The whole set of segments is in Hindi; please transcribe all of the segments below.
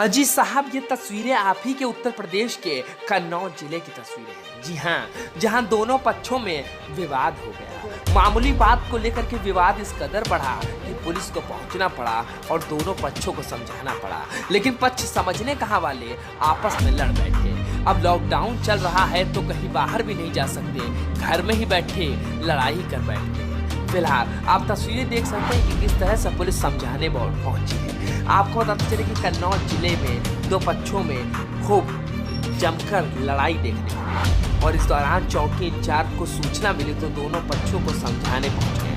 अजी साहब, ये तस्वीरें आप ही के उत्तर प्रदेश के कन्नौज जिले की तस्वीरें हैं। जी हाँ, जहाँ दोनों पक्षों में विवाद हो गया। मामूली बात को लेकर के विवाद इस कदर बढ़ा कि पुलिस को पहुंचना पड़ा और दोनों पक्षों को समझाना पड़ा, लेकिन पक्ष समझने कहाँ वाले आपस में लड़ बैठे। अब लॉकडाउन चल रहा है तो कहीं बाहर भी नहीं जा सकते, घर में ही बैठे लड़ाई कर बैठते। फिलहाल आप तस्वीरें देख सकते हैं कि किस तरह से पुलिस समझाने पहुंची है। आपको बताते चले कि कन्नौज जिले में दो पक्षों में खूब जमकर लड़ाई देखने को मिली और इस दौरान चौकी इंचार्ज को सूचना मिली तो दोनों पक्षों को समझाने पहुंचे।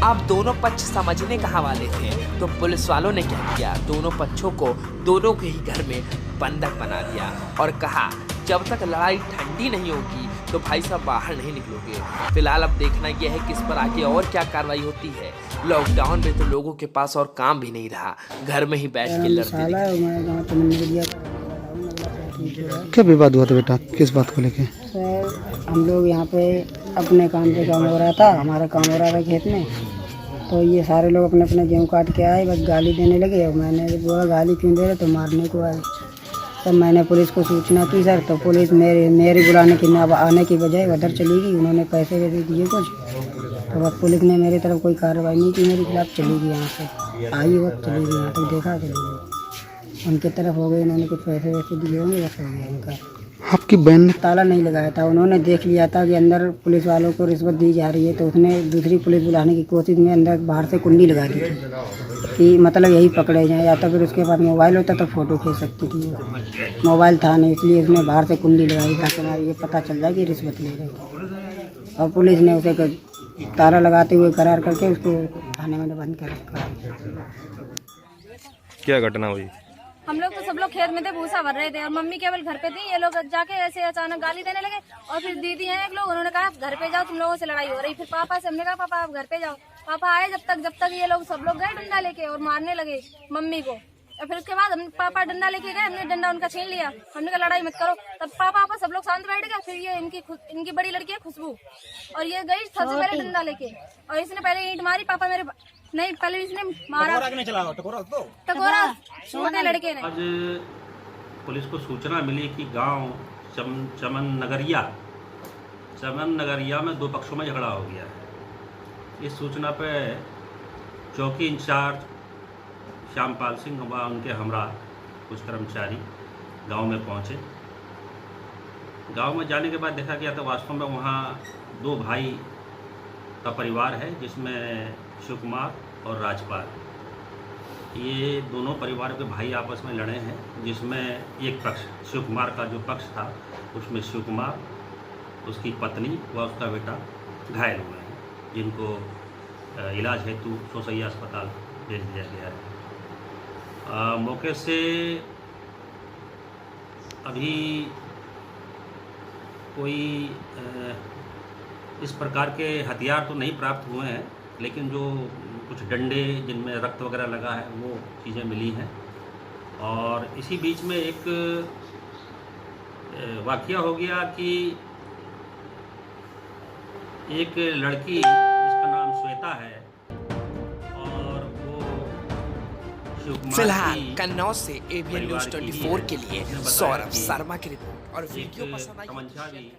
अब दोनों पक्ष समझने कहाँ वाले थे तो पुलिस वालों ने क्या किया, दोनों पक्षों को दोनों के ही घर में बंधक बना दिया और कहा जब तक लड़ाई ठंडी नहीं होगी तो भाई साहब बाहर नहीं निकलोगे। फिलहाल अब देखना यह है कि इस पर आगे और क्या कार्रवाई होती है। लॉकडाउन में तो लोगों के पास और काम भी नहीं रहा, घर में ही बैठ के लड़ते दिखे। क्या विवाद हुआ था बेटा, किस बात को लेके? सर हम लोग यहाँ पे अपने काम पे काम हो रहा था, हमारा काम हो रहा था खेत में, तो ये सारे लोग अपने अपने गेहूँ काट के आए, बस गाली देने लगे और मैंने बोला गाली क्यों दे रहे, तो मारने को आए। तब मैंने पुलिस को सूचना की सर, तो पुलिस मेरी बुलाने की आने की बजाय उधर चली गई। उन्होंने पैसे वैसे दिए कुछ, तो बस पुलिस ने मेरी तरफ कोई कार्रवाई नहीं की, मेरे खिलाफ चली गई। यहाँ से आई वक्त चली गई, यहाँ तक देखा चली गई, उनकी तरफ हो गई। उन्होंने कुछ पैसे वैसे दिए होंगे, बस हो गया उनका। आपकी बहन ने ताला नहीं लगाया था, उन्होंने देख लिया था कि अंदर पुलिस वालों को रिश्वत दी जा रही है, तो उसने दूसरी पुलिस बुलाने की कोशिश में अंदर बाहर से कुंडी लगा दी थी कि मतलब यही पकड़े जाएं, या तो फिर उसके पास मोबाइल होता तो फ़ोटो खींच सकती थी। मोबाइल था नहीं, इसलिए उसने बाहर से कुंडी लगाई ताकि ये पता चल जाए कि रिश्वत ले रही। और पुलिस ने उसे ताला लगाते हुए करार करके उसको थाने में बंद कर रखा। क्या घटना हुई? हम लोग तो सब लोग खेत में थे, भूसा भर रहे थे और मम्मी केवल घर पे थी। ये लोग जाके ऐसे अचानक गाली देने लगे और फिर दीदी हैं एक लोग, उन्होंने कहा घर पे जाओ, तुम लोगों से लड़ाई हो रही। फिर पापा से हमने कहा पापा आप घर पे जाओ। पापा आए, जब तक ये लोग सब लोग गए डंडा लेके और मारने लगे मम्मी को। और फिर उसके बाद हम पापा डंडा लेके गए, हमने डंडा उनका छीन लिया, हमने कहा लड़ाई मत करो। तब पापा सब लोग शांत बैठ गए। फिर ये इनकी बड़ी लड़की है खुशबू, और ये गई सबसे पहले डंडा लेके, और इसने पहले ईंट मारी। पापा मेरे नहीं, पहले इसने मारा टकोरा छोटे लड़के ने। आज पुलिस को सूचना मिली कि गांव चमन नगरिया में दो पक्षों में झगड़ा हो गया है। इस सूचना पे चौकी इंचार्ज श्यामपाल सिंह व उनके हमरा कुछ कर्मचारी गांव में पहुंचे। गांव में जाने के बाद देखा गया तो वास्तव में वहां दो भाई का परिवार है, जिसमें शिव कुमार और राजपाल। ये दोनों परिवार के भाई आपस में लड़े हैं, जिसमें एक पक्ष शिव कुमार का जो पक्ष था उसमें शिव कुमार, उसकी पत्नी व उसका बेटा घायल हुए हैं, जिनको इलाज हेतु सोसैया अस्पताल भेज दिया गया है। मौके से अभी कोई इस प्रकार के हथियार तो नहीं प्राप्त हुए हैं, लेकिन जो कुछ डंडे जिनमें रक्त वगैरह लगा है वो चीज़ें मिली हैं। और इसी बीच में एक वाकया हो गया कि एक लड़की जिसका नाम श्वेता है और वो शिव कुमार। फिलहाल कन्नौज से ABN न्यूज़ 24 के लिए सौरभ शर्मा की रिपोर्ट। और वीडियो पसंद आई